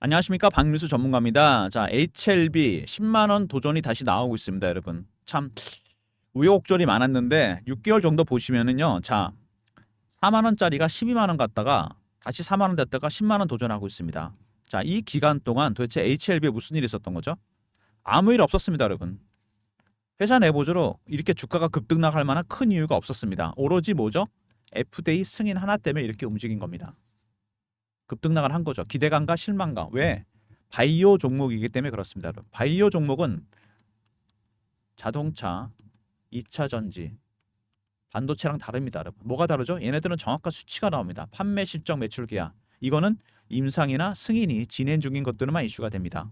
안녕하십니까, 박민수 전문가입니다. 자, HLB 10만 원 도전이 다시 나오고 있습니다, 여러분. 참 우여곡절이 많았는데 6개월 정도 보시면은요. 자, 4만 원짜리가 12만 원 갔다가 다시 4만 원 됐다가 10만 원 도전하고 있습니다. 자, 이 기간 동안 도대체 HLB에 무슨 일이 있었던 거죠? 아무 일 없었습니다, 여러분. 회사 내부적으로 이렇게 주가가 급등락할 만한 큰 이유가 없었습니다. 오로지 뭐죠? FDA 승인 하나 때문에 이렇게 움직인 겁니다. 급등락을 한 거죠. 기대감과 실망감. 왜? 바이오 종목이기 때문에 그렇습니다. 여러분. 바이오 종목은 자동차, 2차 전지, 반도체랑 다릅니다. 여러분. 뭐가 다르죠? 얘네들은 정확한 수치가 나옵니다. 판매 실적 매출 계약. 이거는 임상이나 승인이 진행 중인 것들만 이슈가 됩니다.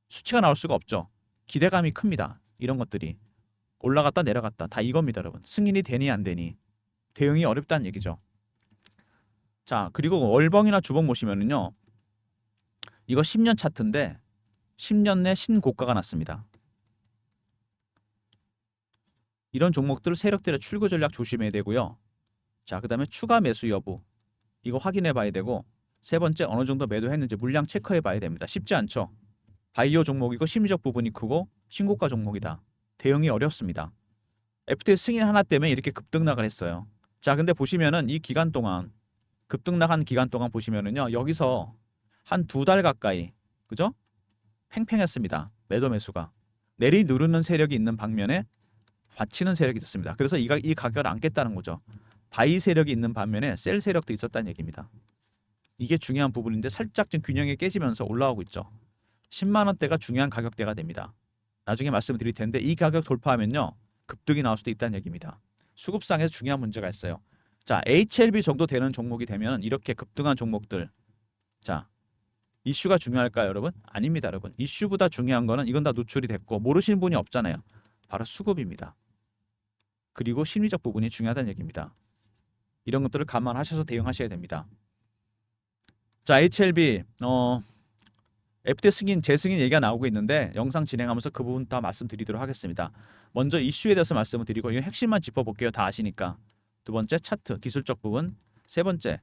수치가 나올 수가 없죠. 기대감이 큽니다. 이런 것들이 올라갔다 내려갔다 다 이겁니다, 여러분. 승인이 되니 안 되니 대응이 어렵다는 얘기죠. 자, 그리고 월봉이나 주봉 보시면은요. 이거 10년 차트인데 10년 내 신고가가 났습니다. 이런 종목들 세력들의 출구 전략 조심해야 되고요. 자, 그다음에 추가 매수 여부 이거 확인해 봐야 되고, 세 번째 어느 정도 매도했는지 물량 체크해 봐야 됩니다. 쉽지 않죠. 바이오 종목이고 심리적 부분이 크고 신고가 종목이다. 대응이 어렵습니다. FTA 승인 하나 때문에 이렇게 급등락을 했어요. 자, 근데 보시면은 이 기간 동안 급등락한 기간 동안 보시면은요. 여기서 한 2달 가까이 그죠? 팽팽했습니다. 매도 매수가. 내리 누르는 세력이 있는 방면에 받치는 세력이 있었습니다. 그래서 이 가격을 안 깼다는 거죠. 바이 세력이 있는 반면에 셀 세력도 있었다는 얘기입니다. 이게 중요한 부분인데 살짝 좀 균형이 깨지면서 올라오고 있죠. 10만 원대가 중요한 가격대가 됩니다. 나중에 말씀드릴 텐데 이 가격 돌파하면요. 급등이 나올 수도 있다는 얘기입니다. 수급상에서 중요한 문제가 있어요. 자, HLB 정도 되는 종목이 되면 이렇게 급등한 종목들. 자, 이슈가 중요할까요, 여러분? 아닙니다, 여러분. 이슈보다 중요한 거는 이건 다 노출이 됐고 모르시는 분이 없잖아요. 바로 수급입니다. 그리고 심리적 부분이 중요하다는 얘기입니다. 이런 것들을 감안하셔서 대응하셔야 됩니다. 자, HLB FT 승인, 재승인 얘기가 나오고 있는데 영상 진행하면서 그 부분 다 말씀드리도록 하겠습니다. 먼저 이슈에 대해서 말씀을 드리고 이 핵심만 짚어볼게요. 다 아시니까. 두 번째 차트, 기술적 부분. 세 번째,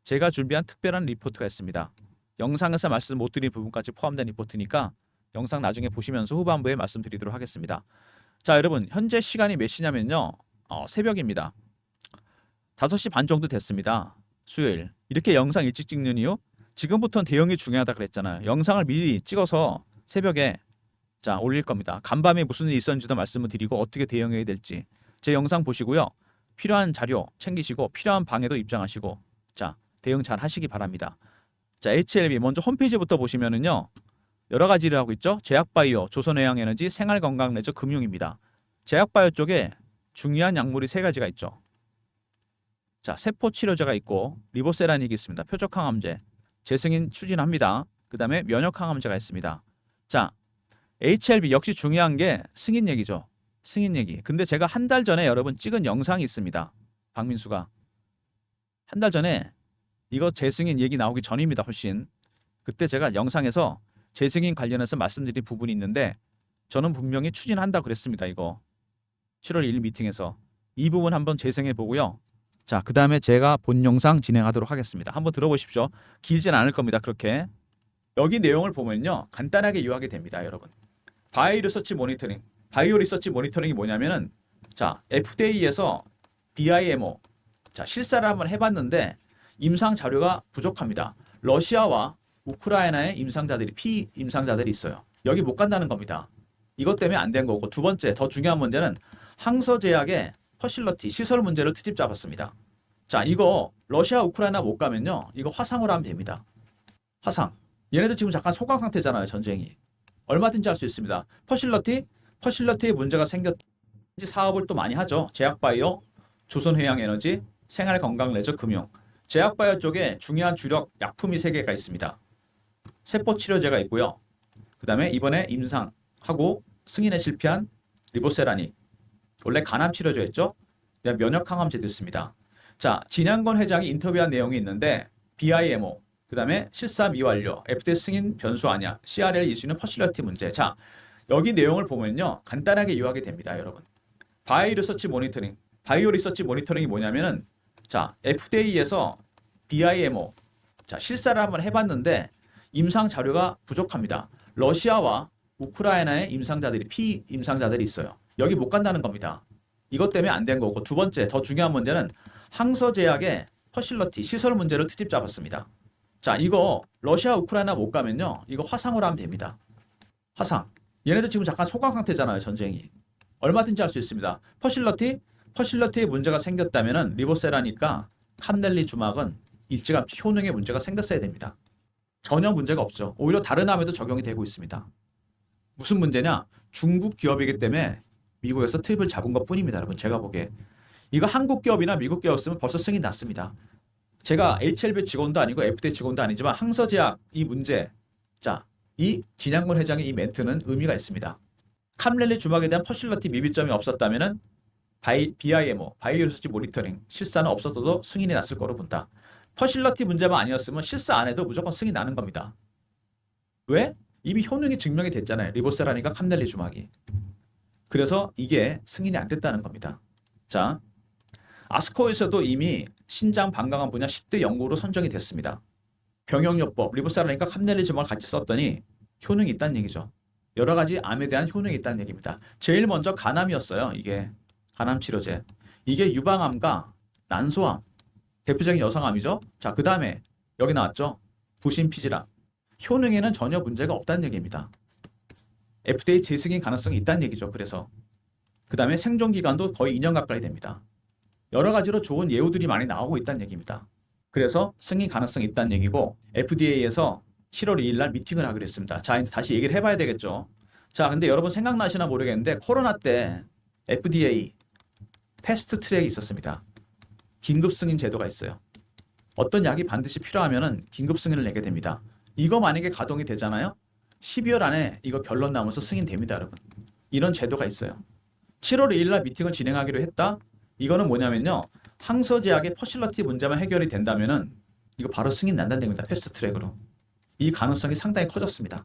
제가 준비한 특별한 리포트가 있습니다. 영상에서 말씀 못 드린 부분까지 포함된 리포트니까 영상 나중에 보시면서 후반부에 말씀드리도록 하겠습니다. 자, 여러분 현재 시간이 몇 시냐면요. 새벽입니다. 5시 반 정도 됐습니다. 수요일. 이렇게 영상 일찍 찍는 이유? 지금부터는 대응이 중요하다 그랬잖아요. 영상을 미리 찍어서 새벽에 자 올릴 겁니다. 간밤에 무슨 일이 있었는지도 말씀을 드리고 어떻게 대응해야 될지 제 영상 보시고요. 필요한 자료 챙기시고 필요한 방에도 입장하시고 자 대응 잘 하시기 바랍니다. 자, HLB 먼저 홈페이지부터 보시면은요. 여러 가지를 하고 있죠. 제약바이오, 조선해양에너지, 생활건강 내저 금융입니다. 제약바이오 쪽에 중요한 약물이 3가지가 있죠. 자, 세포치료제가 있고 리보세라닉이 있습니다. 표적항암제, 재승인 추진합니다. 그 다음에 면역항암제가 있습니다. 자, HLB 역시 중요한 게 승인 얘기죠. 승인 얘기. 근데 제가 한 달 전에 여러분 찍은 영상이 있습니다. 박민수가. 한 달 전에 이거 재승인 얘기 나오기 전입니다. 훨씬. 그때 제가 영상에서 재승인 관련해서 말씀드린 부분이 있는데 저는 분명히 추진한다 그랬습니다. 이거 7월 1일 미팅에서 이 부분 한번 재생해 보고요. 자, 그 다음에 제가 본 영상 진행하도록 하겠습니다. 한번 들어보십시오. 길진 않을 겁니다. 그렇게 여기 내용을 보면요. 간단하게 요약이 됩니다. 여러분. 바이오 리서치 모니터링. 바이오 리서치 모니터링이 뭐냐면은 자, FDA에서 BIMO 자, 실사를 한번 해봤는데 임상 자료가 부족합니다. 러시아와 우크라이나의 임상자들이 피임상자들이 있어요. 여기 못 간다는 겁니다. 이것 때문에 안 된 거고, 두 번째 더 중요한 문제는 항서제약의 퍼실러티 시설 문제를 트집 잡았습니다. 자, 이거 러시아 우크라이나 못 가면요. 이거 화상으로 하면 됩니다. 화상. 얘네들 지금 잠깐 소강 상태잖아요. 전쟁이. 얼마든지 할 수 있습니다. 퍼실러티에 문제가 생겼 사업을 또 많이 하죠. 제약바이오, 조선해양에너지, 생활건강레저 금융. 제약바이오 쪽에 중요한 주력 약품이 3개가 있습니다. 세포치료제가 있고요. 그 다음에 이번에 임상하고 승인에 실패한 리보세라닉. 원래 간암치료제였죠. 면역항암제도 있습니다. 자, 진양건 회장이 인터뷰한 내용이 있는데 BIMO, 그 다음에 실사 미완료, FDA 승인 변수 아니야, CRL 이슈는 퍼실러티 문제. 자, 여기 내용을 보면요. 간단하게 요약이 됩니다. 여러분. 바이오 리서치 모니터링이 뭐냐면은 자, FDA에서 BIMO 자, 실사를 한번 해봤는데 임상 자료가 부족합니다. 러시아와 우크라이나의 임상자들이 피임상자들이 있어요. 여기 못 간다는 겁니다. 이것 때문에 안 된 거고 두 번째 더 중요한 문제는 항서제약의 퍼실러티 시설 문제를 트집 잡았습니다. 자, 이거 러시아 우크라이나 못 가면요. 이거 화상으로 하면 됩니다. 화상. 얘네들 지금 잠깐 소강 상태잖아요. 전쟁이. 얼마든지 할 수 있습니다. 퍼실러티에 문제가 생겼다면은 리보세라니까 캄넬리 주막은 일찌감치 효능에 문제가 생겼어야 됩니다. 전혀 문제가 없죠. 오히려 다른 암에도 적용이 되고 있습니다. 무슨 문제냐? 중국 기업이기 때문에 미국에서 트립을 잡은 것 뿐입니다. 여러분 제가 보기에. 이거 한국 기업이나 미국 기업이었으면 벌써 승인 났습니다. 제가 HLB 직원도 아니고 FDA 직원도 아니지만 항서제약 이 문제, 자, 이 진양권 회장의 이 멘트는 의미가 있습니다. 캄렐리 주막에 대한 퍼실러티 미비점이 없었다면은 BIMO, 바이오 리서치 모니터링 실사는 없었어도 승인이 났을 거로 본다. 퍼실러티 문제만 아니었으면 실사 안 해도 무조건 승인 나는 겁니다. 왜? 이미 효능이 증명이 됐잖아요. 리보세라니까 캄넬리 주막이. 그래서 이게 승인이 안 됐다는 겁니다. 자, 아스코에서도 이미 신장 방광암 분야 10대 연구로 선정이 됐습니다. 병용요법, 리보세라니까 캄넬리 주막을 같이 썼더니 효능이 있다는 얘기죠. 여러 가지 암에 대한 효능이 있다는 얘기입니다. 제일 먼저 간암이었어요. 이게 간암 치료제. 이게 유방암과 난소암, 대표적인 여성암이죠. 자, 그 다음에 여기 나왔죠. 부신 피질암. 효능에는 전혀 문제가 없다는 얘기입니다. FDA 재승인 가능성이 있다는 얘기죠. 그래서 그 다음에 생존 기간도 거의 2년 가까이 됩니다. 여러 가지로 좋은 예우들이 많이 나오고 있다는 얘기입니다. 그래서 승인 가능성이 있다는 얘기고 FDA에서 7월 2일 날 미팅을 하기로 했습니다. 자, 이제 다시 얘기를 해봐야 되겠죠. 자, 근데 여러분 생각나시나 모르겠는데 코로나 때 FDA 패스트 트랙이 있었습니다. 긴급 승인 제도가 있어요. 어떤 약이 반드시 필요하면은 긴급 승인을 내게 됩니다. 이거 만약에 가동이 되잖아요. 12월 안에 이거 결론 나면서 승인됩니다, 여러분. 이런 제도가 있어요. 7월 2일 날 미팅을 진행하기로 했다. 이거는 뭐냐면요. 항서제약의 퍼실러티 문제만 해결이 된다면은 이거 바로 승인 난다는 얘기입니다. 패스트 트랙으로. 이 가능성이 상당히 커졌습니다.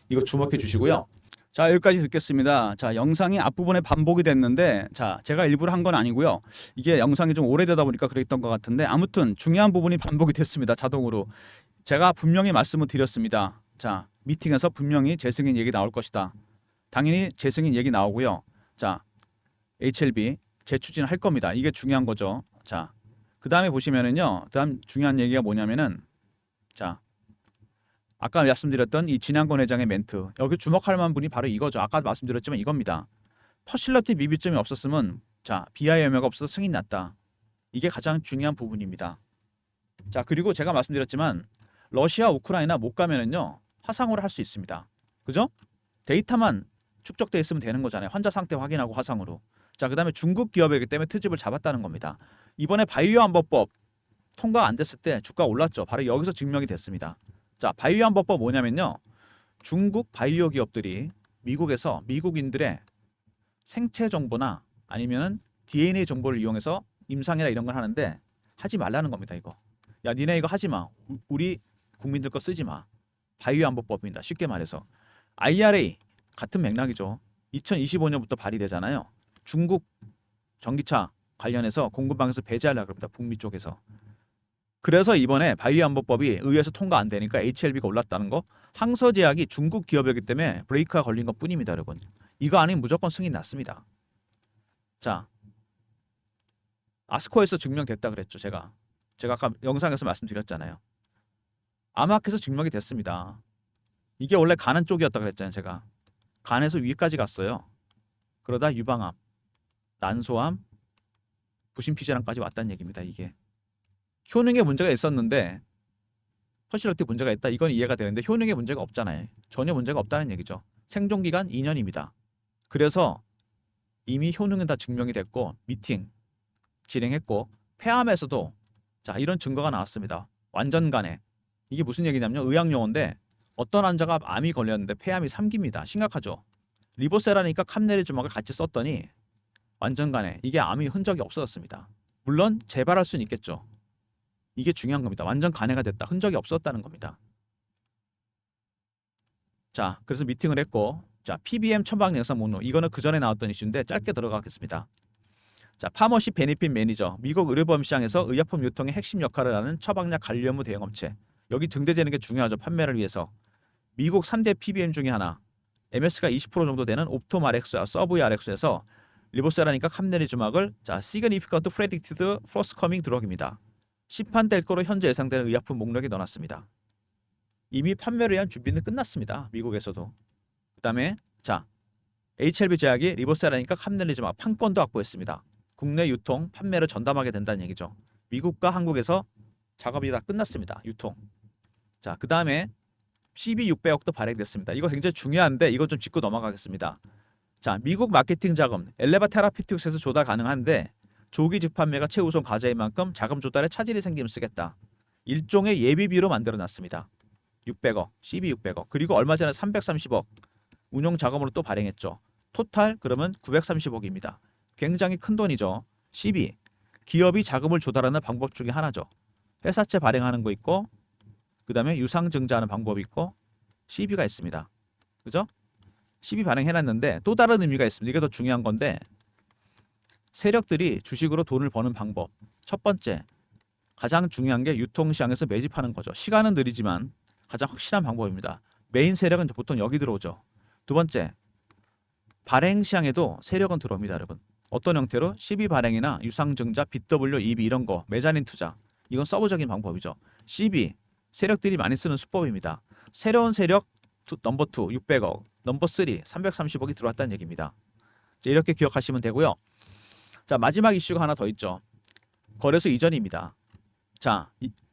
이거 주목해 주시고요. 자, 여기까지 듣겠습니다. 자, 영상이 앞부분에 반복이 됐는데, 자, 제가 일부러 한 건 아니고요. 이게 영상이 좀 오래되다 보니까 그랬던 것 같은데, 아무튼 중요한 부분이 반복이 됐습니다. 자동으로. 제가 분명히 말씀을 드렸습니다. 자, 미팅에서 분명히 재승인 얘기 나올 것이다. 당연히 재승인 얘기 나오고요. 자, HLB 재추진할 겁니다. 이게 중요한 거죠. 자, 그 다음에 보시면은요. 그다음 중요한 얘기가 뭐냐면은, 자, 아까 말씀드렸던 이 진양권 회장의 멘트. 여기 주목할 만한 분이 바로 이거죠. 아까 말씀드렸지만 이겁니다. 퍼실러티 미비점이 없었으면, 자, BIM가 없어서 승인 났다. 이게 가장 중요한 부분입니다. 자, 그리고 제가 말씀드렸지만 러시아, 우크라이나 못 가면은요. 화상으로 할 수 있습니다. 그죠? 데이터만 축적돼 있으면 되는 거잖아요. 환자 상태 확인하고 화상으로. 자, 그다음에 중국 기업이기 때문에 트집을 잡았다는 겁니다. 이번에 바이오안보법 통과가 안 됐을 때 주가 올랐죠. 바로 여기서 증명이 됐습니다. 자, 바이오안보법 뭐냐면요. 중국 바이오 기업들이 미국에서 미국인들의 생체 정보나 아니면은 DNA 정보를 이용해서 임상이나 이런 걸 하는데 하지 말라는 겁니다. 이거. 야, 니네 이거 하지 마. 우리 국민들 거 쓰지 마. 바이오안보법입니다. 쉽게 말해서. IRA 같은 맥락이죠. 2025년부터 발의되잖아요. 중국 전기차 관련해서 공급망에서 배제하려고 합니다. 북미 쪽에서. 그래서 이번에 바이오안보법이 의회에서 통과 안 되니까 HLB가 올랐다는 거. 항서제약이 중국 기업이기 때문에 브레이크가 걸린 것 뿐입니다, 여러분. 이거 아니면 무조건 승인 났습니다. 자, 아스코에서 증명됐다 그랬죠, 제가 아까 영상에서 말씀드렸잖아요. 아마케에서 증명이 됐습니다. 이게 원래 간은 쪽이었다 그랬잖아요, 제가. 간에서 위까지 갔어요. 그러다 유방암, 난소암, 부신피질암까지 왔다는 얘기입니다. 이게 효능에 문제가 있었는데 퍼실러티 문제가 있다. 이건 이해가 되는데 효능에 문제가 없잖아요. 전혀 문제가 없다는 얘기죠. 생존기간 2년입니다. 그래서 이미 효능은 다 증명이 됐고 미팅 진행했고 폐암에서도 자, 이런 증거가 나왔습니다. 완전 간에. 이게 무슨 얘기냐면요. 의학용어인데 어떤 환자가 암이 걸렸는데 폐암이 3기입니다. 심각하죠. 리보세라니까 캄넬리 주막을 같이 썼더니 완전 간에 이게 암이 흔적이 없어졌습니다. 물론 재발할 수는 있겠죠. 이게 중요한 겁니다. 완전 간해가 됐다. 흔적이 없었다는 겁니다. 자, 그래서 미팅을 했고 자, PBM 처방 영상 목록. 이거는 그 전에 나왔던 이슈인데 짧게 들어가겠습니다. 자, 파머시 베니핏 매니저. 미국 의료보험 시장에서 의약품 유통의 핵심 역할을 하는 처방약 관리 업무 대행 업체. 여기 등대되는 게 중요하죠. 판매를 위해서. 미국 3대 PBM 중에 하나. MS가 20% 정도 되는 옵톰 RX와 서브웨이 RX에서 리보세라니까 캄네리주막을 Significant Predicted Forthcoming Drug입니다. 시판될 거로 현재 예상되는 의약품 목록에 넣어놨습니다. 이미 판매를 위한 준비는 끝났습니다. 미국에서도. 그 다음에 HLB 제약이 리보세라니까 캄네리주막 판권도 확보했습니다. 국내 유통, 판매를 전담하게 된다는 얘기죠. 미국과 한국에서 작업이 다 끝났습니다. 유통. 그 다음에 CB600억도 발행됐습니다. 이거 굉장히 중요한데 이거 좀 짚고 넘어가겠습니다. 미국 마케팅 자금 엘레바 테라피틱스에서 조달 가능한데 조기 직판매가 최우선 과제인 만큼 자금 조달에 차질이 생기면 쓰겠다. 일종의 예비비로 만들어놨습니다. 600억, CB600억. 그리고 얼마 전에 330억 운용 자금으로 또 발행했죠. 토탈 그러면 930억입니다. 굉장히 큰 돈이죠. CB, 기업이 자금을 조달하는 방법 중에 하나죠. 회사채 발행하는 거 있고 그 다음에 유상증자하는 방법이 있고 CB가 있습니다. 그죠? CB 발행해놨는데 또 다른 의미가 있습니다. 이게 더 중요한 건데 세력들이 주식으로 돈을 버는 방법. 첫 번째, 가장 중요한 게 유통시장에서 매집하는 거죠. 시간은 느리지만 가장 확실한 방법입니다. 메인 세력은 보통 여기 들어오죠. 두 번째, 발행 시장에도 세력은 들어옵니다. 여러분. 어떤 형태로? CB 발행이나 유상증자, BW, EB 이런 거, 메자닌 투자. 이건 서브적인 방법이죠. CB, 세력들이 많이 쓰는 수법입니다. 새로운 세력 넘버 2 600억, 넘버 3 330억이 들어왔다는 얘기입니다. 이렇게 기억하시면 되고요. 마지막 이슈가 하나 더 있죠. 거래소 이전입니다.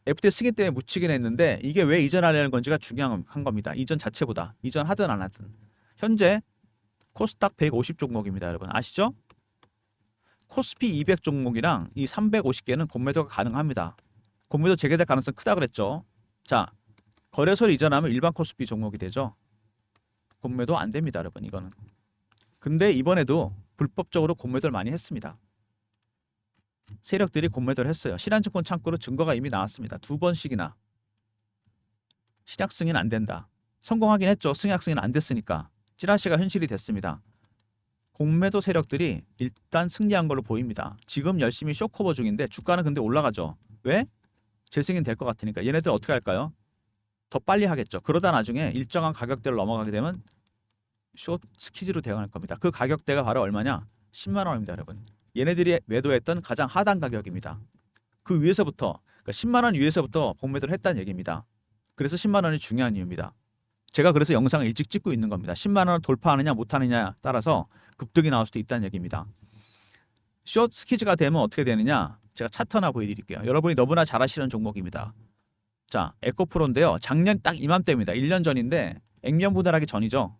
FTA 승인 때문에 묻히긴 했는데 이게 왜 이전하려는 건지가 중요한 겁니다. 이전 자체보다. 이전하든 안 하든. 현재 코스닥 150 종목입니다. 여러분 아시죠? 코스피 200 종목이랑 이 350개는 공매도가 가능합니다. 공매도 재개될 가능성 크다 그랬죠. 거래소를 이전하면 일반 코스피 종목이 되죠. 공매도 안 됩니다. 여러분 이거는. 근데 이번에도 불법적으로 공매도를 많이 했습니다. 세력들이 공매도를 했어요. 실환증권 창구로 증거가 이미 나왔습니다. 2번씩이나. 신약 승인 안 된다. 성공하긴 했죠. 승약 승인 안 됐으니까. 찌라시가 현실이 됐습니다. 공매도 세력들이 일단 승리한 걸로 보입니다. 지금 열심히 쇼커버 중인데 주가는 근데 올라가죠. 왜? 재승인 될 것 같으니까. 얘네들 어떻게 할까요? 더 빨리 하겠죠. 그러다 나중에 일정한 가격대를 넘어가게 되면 숏 스키즈로 대응할 겁니다. 그 가격대가 바로 얼마냐? 10만 원입니다. 여러분. 얘네들이 매도했던 가장 하단 가격입니다. 그 위에서부터 그러니까 10만 원 위에서부터 공매도를 했다는 얘기입니다. 그래서 10만 원이 중요한 이유입니다. 제가 그래서 영상을 일찍 찍고 있는 겁니다. 10만 원을 돌파하느냐 못하느냐에 따라서 급등이 나올 수도 있다는 얘기입니다. 숏 스키즈가 되면 어떻게 되느냐? 제가 차트 하나 보여드릴게요. 여러분이 너무나 잘 아시는 종목입니다. 에코프로인데요. 작년 딱 이맘때입니다. 1년 전인데 액면 분할하기 전이죠.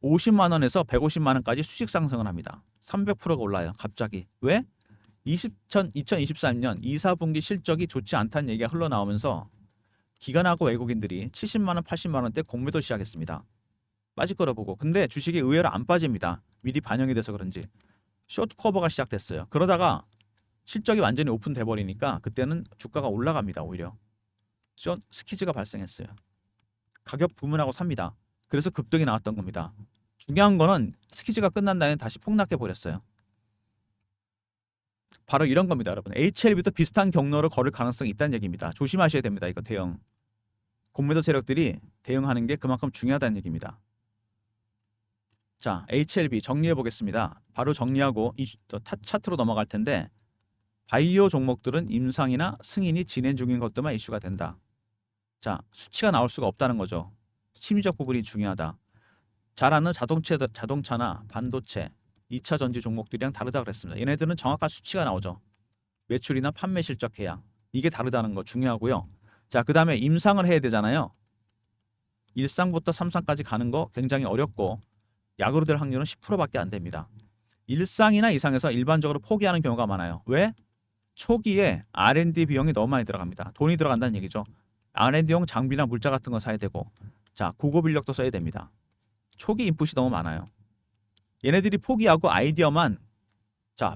50만 원에서 150만 원까지 수직 상승을 합니다. 300%가 올라요. 갑자기. 왜? 2023년 2, 4분기 실적이 좋지 않다는 얘기가 흘러나오면서 기관하고 외국인들이 70만 원, 80만 원대 공매도 시작했습니다. 빠질 거라 보고. 근데 주식이 의외로 안 빠집니다. 미리 반영이 돼서 그런지. 숏 커버가 시작됐어요. 그러다가 실적이 완전히 오픈돼 버리니까 그때는 주가가 올라갑니다. 오히려. 숏 스키즈가 발생했어요. 가격 부문하고 삽니다. 그래서 급등이 나왔던 겁니다. 중요한 거는 스키즈가 끝난 다음에 다시 폭락해 버렸어요. 바로 이런 겁니다. 여러분. HLB도 비슷한 경로를 걸을 가능성이 있다는 얘기입니다. 조심하셔야 됩니다. 이거 대응. 공매도 세력들이 대응하는 게 그만큼 중요하다는 얘기입니다. HLB 정리해 보겠습니다. 바로 정리하고 차트로 넘어갈 텐데 바이오 종목들은 임상이나 승인이 진행 중인 것들만 이슈가 된다. 수치가 나올 수가 없다는 거죠. 심리적 부분이 중요하다. 잘 아는 자동차나 반도체, 2차 전지 종목들이랑 다르다 그랬습니다. 얘네들은 정확한 수치가 나오죠. 매출이나 판매 실적 계약. 이게 다르다는 거 중요하고요. 그 다음에 임상을 해야 되잖아요. 1상부터 3상까지 가는 거 굉장히 어렵고 약으로 될 확률은 10%밖에 안 됩니다. 1상이나 이상에서 일반적으로 포기하는 경우가 많아요. 왜? 초기에 R&D 비용이 너무 많이 들어갑니다. 돈이 들어간다는 얘기죠. R&D용 장비나 물자 같은 거 사야 되고 고급 인력도 써야 됩니다. 초기 인풋이 너무 많아요. 얘네들이 포기하고 아이디어만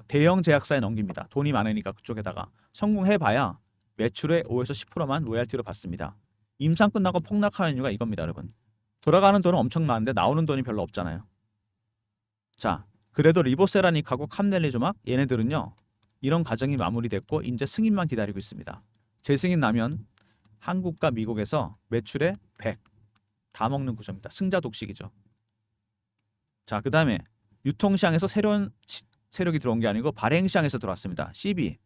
대형 제약사에 넘깁니다. 돈이 많으니까 그쪽에다가 성공해봐야 매출의 5에서 10%만 로얄티로 받습니다. 임상 끝나고 폭락하는 이유가 이겁니다. 여러분. 돌아가는 돈은 엄청 많은데 나오는 돈이 별로 없잖아요. 그래도 리보세라닉하고 캄넬리조막 얘네들은요. 이런 과정이 마무리됐고 이제 승인만 기다리고 있습니다. 재승인 나면 한국과 미국에서 매출의 100 다 먹는 구조입니다. 승자 독식이죠. 자, 그다음에 유통시장에서 새로운 세력이 들어온 게 아니고 발행시장에서 들어왔습니다. CB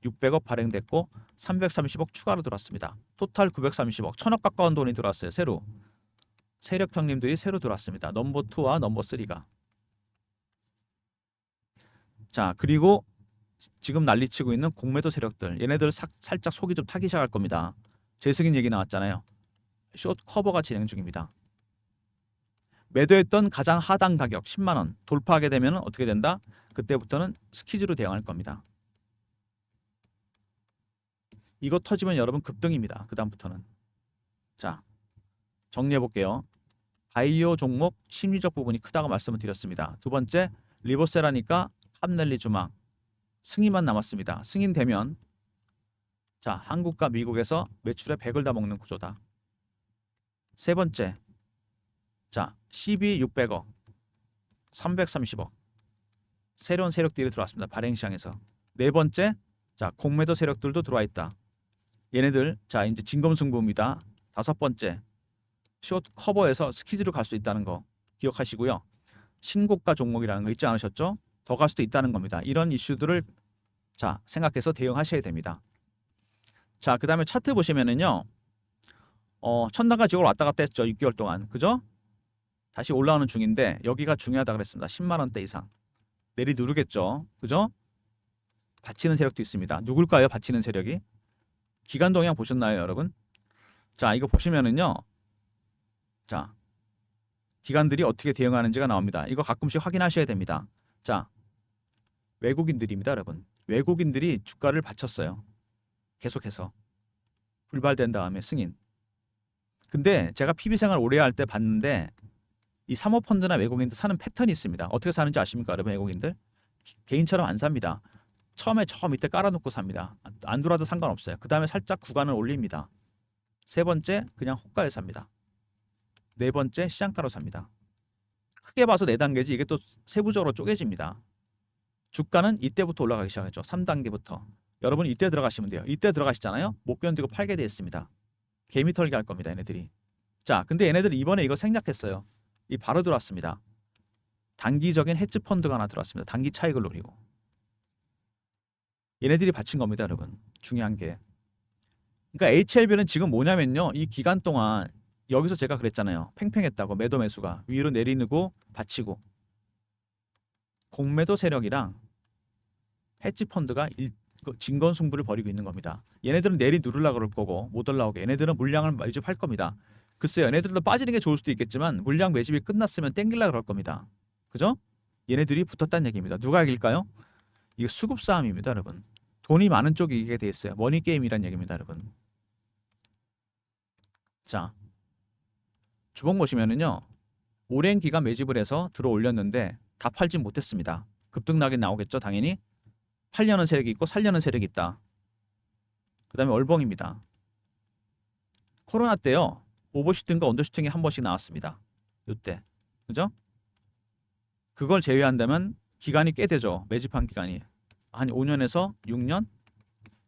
600억 발행됐고 330억 추가로 들어왔습니다. 토탈 930억, 1000억 가까운 돈이 들어왔어요. 새로. 세력 형님들이 새로 들어왔습니다. 넘버 2와 넘버 3가. 자, 그리고 지금 난리치고 있는 공매도 세력들. 얘네들 살짝 속이 좀 타기 시작할 겁니다. 재승인 얘기 나왔잖아요. 숏 커버가 진행 중입니다. 매도했던 가장 하단 가격 10만 원 돌파하게 되면 어떻게 된다? 그때부터는 스퀴즈로 대응할 겁니다. 이거 터지면 여러분 급등입니다. 그 다음부터는. 자, 정리해 볼게요. 바이오 종목 심리적 부분이 크다고 말씀을 드렸습니다. 두 번째, 리버세라니까 탑랠리 주막 승인만 남았습니다. 승인되면 자, 한국과 미국에서 매출의 100을 다 먹는 구조다. 세 번째, 자, CB 600억 330억 새로운 세력들이 들어왔습니다. 발행시장에서. 네 번째, 자, 공매도 세력들도 들어와 있다. 얘네들 자 이제 진검승부입니다. 다섯 번째, 숏 커버에서 스퀴즈로 갈 수 있다는 거 기억하시고요. 신고가 종목이라는 거 잊지 않으셨죠? 더 갈 수도 있다는 겁니다. 이런 이슈들을 자 생각해서 대응하셔야 됩니다. 자, 그 다음에 차트 보시면은요, 천단과 지옥을 왔다 갔다 했죠. 6개월 동안. 그죠? 다시 올라오는 중인데 여기가 중요하다 그랬습니다. 10만 원대 이상 내리 누르겠죠. 그죠? 받치는 세력도 있습니다. 누굴까요? 받치는 세력이? 기간 동향 보셨나요, 여러분? 자, 이거 보시면은요, 자, 기관들이 어떻게 대응하는지가 나옵니다. 이거 가끔씩 확인하셔야 됩니다. 자, 외국인들입니다, 여러분. 외국인들이 주가를 받쳤어요. 계속해서 불발된 다음에 승인. 근데 제가 PB 생활 오래 할 때 봤는데 이 사모펀드나 외국인들 사는 패턴이 있습니다. 어떻게 사는지 아십니까, 여러분? 외국인들 개인처럼 안 삽니다. 처음에 저 밑에 깔아놓고 삽니다. 안 돌아도 상관없어요. 그 다음에 살짝 구간을 올립니다. 세 번째, 그냥 호가에 삽니다. 네 번째, 시장가로 삽니다. 크게 봐서 4단계지 이게 또 세부적으로 쪼개집니다. 주가는 이때부터 올라가기 시작했죠. 3단계부터. 여러분 이때 들어가시면 돼요. 이때 들어가시잖아요. 못 견디고 팔게 돼 있습니다. 개미 털기 할 겁니다, 얘네들이. 자, 근데 얘네들이 이번에 이거 생략했어요. 이 바로 들어왔습니다. 단기적인 헤지 펀드가 하나 들어왔습니다. 단기 차익을 노리고. 얘네들이 받친 겁니다, 여러분. 중요한 게. 그러니까 HLB는 지금 뭐냐면요. 이 기간 동안 여기서 제가 그랬잖아요. 팽팽했다고 매도 매수가 위로 내리고 받치고 공매도 세력이랑 헤지 펀드가 진건승부를 벌이고 있는 겁니다. 얘네들은 내리 누르려고 그럴 거고 못 올라오게 얘네들은 물량을 매집할 겁니다. 글쎄요, 얘네들도 빠지는 게 좋을 수도 있겠지만 물량 매집이 끝났으면 땡기려고 그럴 겁니다. 그죠? 얘네들이 붙었다는 얘기입니다. 누가 이길까요? 이게 수급 싸움입니다, 여러분. 돈이 많은 쪽이 이기게 돼 있어요. 머니 게임이란 얘기입니다, 여러분. 자, 주봉 보시면은요, 오랜 기간 매집을 해서 들어 올렸는데 다 팔지 못했습니다. 급등락이 나오겠죠, 당연히. 팔려는 세력이 있고 살려는 세력이 있다. 그 다음에 얼벙입니다. 코로나 때요, 오버슈팅과 언더슈팅이 한 번씩 나왔습니다. 이때, 그죠? 그걸 제외한다면 기간이 꽤 되죠. 매집한 기간이 한 5년에서 6년.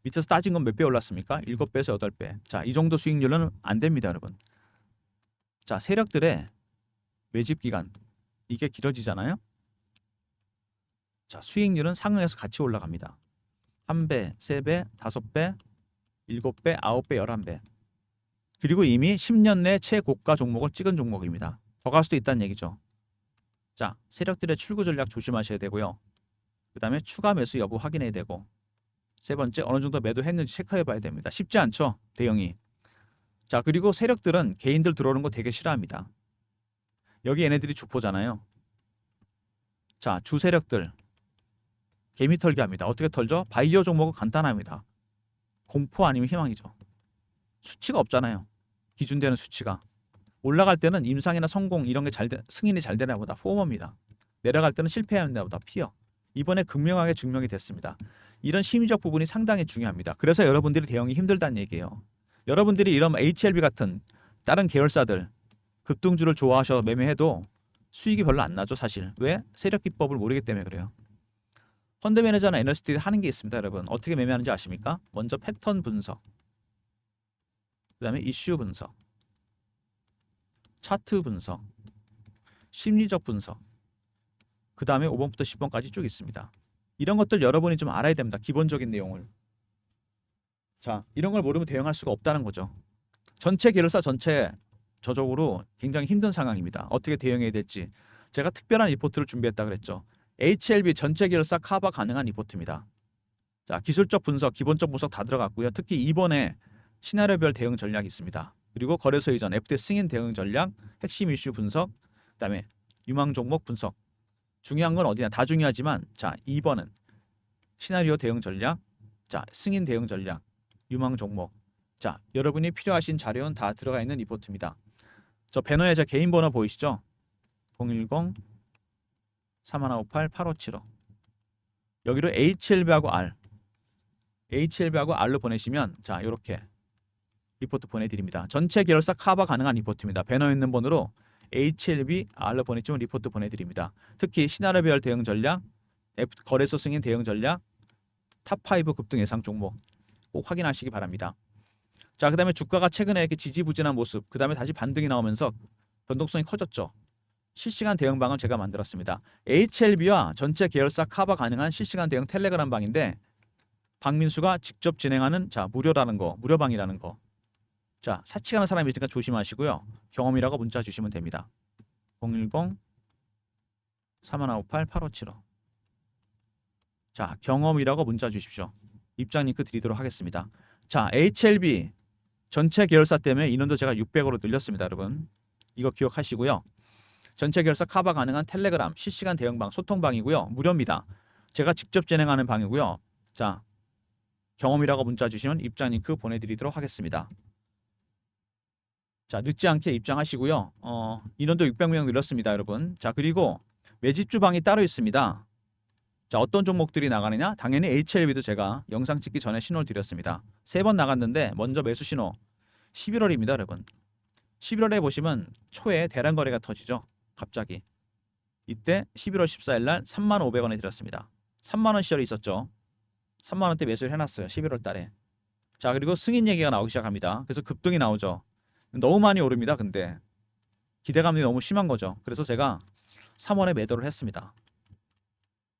밑에서 따진 건 몇 배 올랐습니까? 7배에서 8배. 자, 이 정도 수익률은 안 됩니다, 여러분. 자, 세력들의 매집 기간 이게 길어지잖아요. 자, 수익률은 상응해서 같이 올라갑니다. 1배, 3배, 5배, 7배, 9배, 11배. 그리고 이미 10년 내 최고가 종목을 찍은 종목입니다. 더 갈 수도 있다는 얘기죠. 자, 세력들의 출구 전략 조심하셔야 되고요. 그 다음에 추가 매수 여부 확인해야 되고, 세 번째, 어느 정도 매도했는지 체크해 봐야 됩니다. 쉽지 않죠, 대응이. 자, 그리고 세력들은 개인들 들어오는 거 되게 싫어합니다. 여기 얘네들이 주포잖아요. 자, 주 세력들 개미 털기 합니다. 어떻게 털죠? 바이오 종목은 간단합니다. 공포 아니면 희망이죠. 수치가 없잖아요. 기준되는 수치가. 올라갈 때는 임상이나 성공 이런 게 승인이 잘 되나 보다 포머입니다. 내려갈 때는 실패하는 보다 피어. 이번에 극명하게 증명이 됐습니다. 이런 심리적 부분이 상당히 중요합니다. 그래서 여러분들이 대응이 힘들다는 얘기예요. 여러분들이 이런 HLB 같은 다른 계열사들 급등주를 좋아하셔서 매매해도 수익이 별로 안 나죠, 사실. 왜? 세력 기법을 모르기 때문에 그래요. 펀드 매니저나 애널리스트들이 하는 게 있습니다, 여러분. 어떻게 매매하는지 아십니까? 먼저 패턴 분석. 그 다음에 이슈 분석, 차트 분석, 심리적 분석, 그 다음에 5번부터 10번까지 쭉 있습니다. 이런 것들 여러분이 좀 알아야 됩니다. 기본적인 내용을. 자, 이런 걸 모르면 대응할 수가 없다는 거죠. 전체 계열사 전체 저적으로 굉장히 힘든 상황입니다. 어떻게 대응해야 될지. 제가 특별한 리포트를 준비했다 그랬죠. HLB 전체 계열사 커버 가능한 리포트입니다. 자, 기술적 분석, 기본적 분석 다 들어갔고요. 특히 2번에 시나리오별 대응 전략이 있습니다. 그리고 거래소 이전, FT 승인 대응 전략, 핵심 이슈 분석, 그다음에 유망 종목 분석. 중요한 건 어디냐? 다 중요하지만 자, 2번은 시나리오 대응 전략, 자, 승인 대응 전략, 유망 종목. 자, 여러분이 필요하신 자료는 다 들어가 있는 리포트입니다. 저 배너에 제 개인 번호 보이시죠? 010-3158-8575. 여기로 HLB하고 R, HLB하고 R로 보내시면 자, 이렇게 리포트 보내드립니다. 전체 계열사 커버 가능한 리포트입니다. 배너에 있는 번호로 HLB, R로 보내주면 리포트 보내드립니다. 특히 시나리오별 대응 전략, 거래소 승인 대응 전략, 탑5 급등 예상 종목 꼭 확인하시기 바랍니다. 자, 그 다음에 주가가 최근에 이렇게 지지부진한 모습, 그 다음에 다시 반등이 나오면서 변동성이 커졌죠. 실시간 대응방을 제가 만들었습니다. HLB와 전체 계열사 커버 가능한 실시간 대응 텔레그램 방인데 박민수가 직접 진행하는 자, 무료라는 거, 무료방이라는 거. 자, 사칭하는 사람이 있으니까 조심하시고요. 경험이라고 문자 주시면 됩니다. 010-3158-8575. 자, 경험이라고 문자 주십시오. 입장 링크 드리도록 하겠습니다. 자, HLB 전체 계열사 때문에 인원도 제가 600으로 늘렸습니다, 여러분. 이거 기억하시고요. 전체 계열사 커버 가능한 텔레그램 실시간 대응방 소통방이고요. 무료입니다. 제가 직접 진행하는 방이고요. 자, 경험이라고 문자 주시면 입장 링크 보내드리도록 하겠습니다. 자, 늦지 않게 입장하시고요. 인원도 600명 늘렸습니다, 여러분. 자, 그리고 매집주 방이 따로 있습니다. 자, 어떤 종목들이 나가느냐? 당연히 HLB도 제가 영상 찍기 전에 신호를 드렸습니다. 3번 나갔는데 먼저 매수 신호 11월입니다, 여러분. 11월에 보시면 초에 대량 거래가 터지죠. 갑자기. 이때 11월 14일 날 35,500원에 드렸습니다. 3만원 시절이 있었죠. 3만원대 매수를 해놨어요. 11월 달에. 자, 그리고 승인 얘기가 나오기 시작합니다. 그래서 급등이 나오죠. 너무 많이 오릅니다. 근데 기대감이 너무 심한 거죠. 그래서 제가 3월에 매도를 했습니다.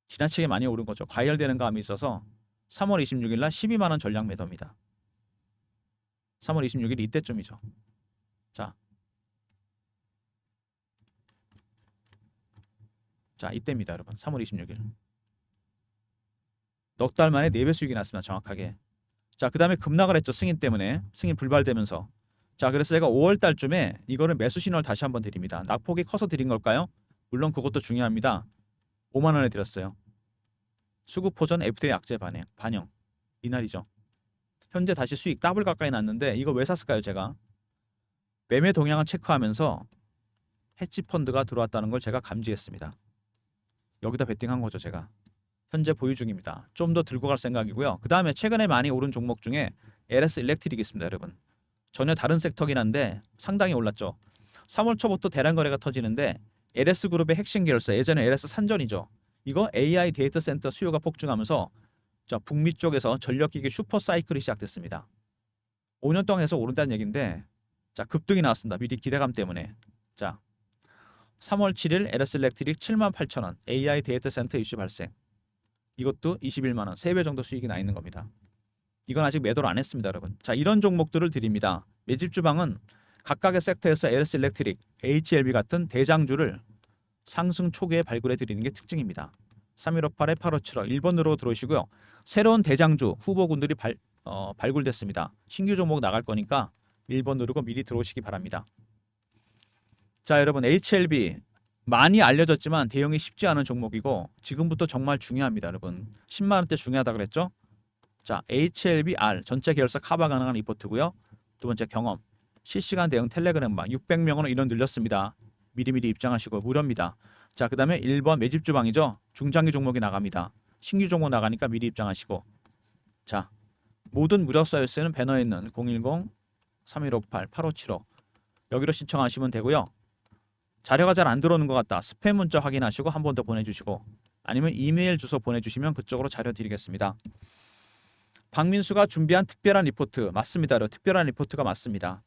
지나치게 많이 오른 거죠. 과열되는 감이 있어서 3월 26일 날 12만원 전량 매도입니다. 3월 26일 이때쯤이죠. 자, 이때입니다, 여러분. 3월 26일. 넉 달 만에 4배 수익이 났습니다. 정확하게. 자, 그 다음에 급락을 했죠. 승인 때문에. 승인 불발되면서. 자, 그래서 제가 5월 달쯤에 이거를 매수 신호를 다시 한번 드립니다. 낙폭이 커서 드린 걸까요? 물론 그것도 중요합니다. 5만원에 드렸어요. 수급포전 FTA 약재 반영. 이날이죠. 현재 다시 수익 더블 가까이 났는데 이거 왜 샀을까요? 제가 매매 동향을 체크하면서 해치 펀드가 들어왔다는 걸 제가 감지했습니다. 여기다 베팅한 거죠. 제가 현재 보유 중입니다. 좀 더 들고 갈 생각이고요. 그 다음에 최근에 많이 오른 종목 중에 LS 일렉트릭이 있습니다, 여러분. 전혀 다른 섹터긴 한데 상당히 올랐죠. 3월 초부터 대량 거래가 터지는데 LS 그룹의 핵심 계열사, 예전에 LS 산전이죠. 이거 AI 데이터 센터 수요가 폭증하면서 자, 북미 쪽에서 전력기기 슈퍼 사이클이 시작됐습니다. 5년 동안 계속 오른다는 얘기인데 자, 급등이 나왔습니다. 미리 기대감 때문에. 자, 3월 7일 LS 일렉트릭 78,000원 AI 데이터 센터 이슈 발생. 이것도 21만원, 3배 정도 수익이 나 있는 겁니다. 이건 아직 매도를 안 했습니다, 여러분. 자, 이런 종목들을 드립니다. 매집 주방은 각각의 섹터에서 LS 일렉트릭, HLB 같은 대장주를 상승 초기에 발굴해 드리는 게 특징입니다. 3158에 8575 1번으로 들어오시고요. 새로운 대장주 후보군들이 발굴됐습니다. 신규 종목 나갈 거니까 1번 누르고 미리 들어오시기 바랍니다. 자, 여러분, HLB 많이 알려졌지만 대응이 쉽지 않은 종목이고 지금부터 정말 중요합니다, 여러분. 10만원대 중요하다 그랬죠? 자, HLBR 전체 계열사 커버 가능한 리포트고요. 두 번째 경험 실시간 대응 텔레그램방 600명으로 인원 늘렸습니다. 미리미리 입장하시고 무료입니다. 자, 그 다음에 1번 매집 주방이죠. 중장기 종목이 나갑니다. 신규 종목 나가니까 미리 입장하시고. 자, 모든 무료 서비스는 배너에 있는 010-3158-8575 여기로 신청하시면 되고요. 자료가 잘 안 들어오는 것 같다. 스팸 문자 확인하시고 한 번 더 보내주시고 아니면 이메일 주소 보내주시면 그쪽으로 자료 드리겠습니다. 박민수가 준비한 특별한 리포트 맞습니다. 특별한 리포트가 맞습니다.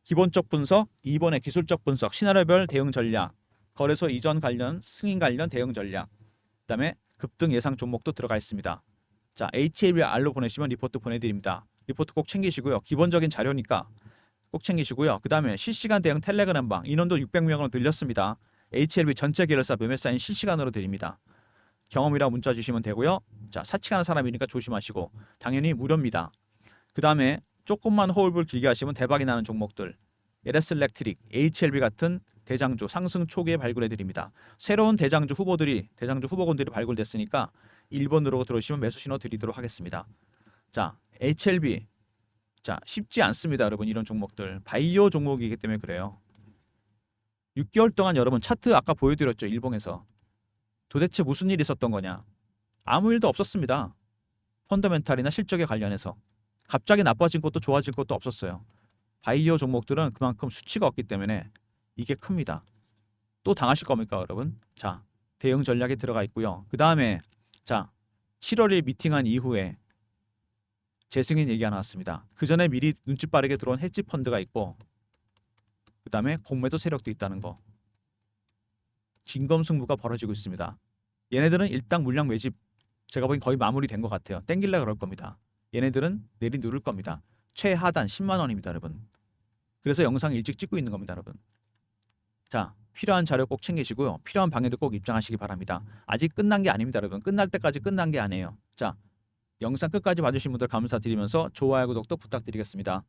기본적 분석, 2번의 기술적 분석, 시나리오별 대응 전략, 거래소 이전 관련, 승인 관련 대응 전략, 그다음에 급등 예상 종목도 들어가 있습니다. 자, HLBR로 보내시면 리포트 보내드립니다. 리포트 꼭 챙기시고요. 기본적인 자료니까 꼭 챙기시고요. 그다음에 실시간 대응 텔레그램방 인원도 600명으로 늘렸습니다. HLB 전체 계열사 매매 사인 실시간으로 드립니다. 경험이라 문자 주시면 되고요. 자, 사칭하는 사람이니까 조심하시고 당연히 무료입니다. 그다음에 조금만 호흡을 길게 하시면 대박이 나는 종목들 LS 일렉트릭, HLB 같은 대장주 상승 초기에 발굴해 드립니다. 새로운 대장주 후보군들이 발굴됐으니까 1번으로 들어오시면 매수 신호 드리도록 하겠습니다. 자, HLB 자, 쉽지 않습니다, 여러분. 이런 종목들 바이오 종목이기 때문에 그래요. 6개월 동안 여러분 차트 아까 보여드렸죠, 일봉에서. 도대체 무슨 일이 있었던 거냐? 아무 일도 없었습니다. 펀더멘탈이나 실적에 관련해서 갑자기 나빠진 것도 좋아진 것도 없었어요. 바이오 종목들은 그만큼 수치가 없기 때문에 이게 큽니다. 또 당하실 겁니까, 여러분? 자, 대응 전략이 들어가 있고요. 그 다음에 자, 7월에 미팅한 이후에 재승인 얘기가 나왔습니다. 그 전에 미리 눈치 빠르게 들어온 헤지 펀드가 있고, 그 다음에 공매도 세력도 있다는 거. 진검승부가 벌어지고 있습니다. 얘네들은 일당 물량 매집 제가 보기엔 거의 마무리된 것 같아요. 땡길라 그럴 겁니다. 얘네들은 내리 누를 겁니다. 최하단 10만 원입니다, 여러분. 그래서 영상 일찍 찍고 있는 겁니다, 여러분. 자, 필요한 자료 꼭 챙기시고요. 필요한 방에도 꼭 입장하시기 바랍니다. 아직 끝난 게 아닙니다, 여러분. 끝날 때까지 끝난 게 아니에요. 자, 영상 끝까지 봐주신 분들 감사드리면서 좋아요, 구독도 부탁드리겠습니다.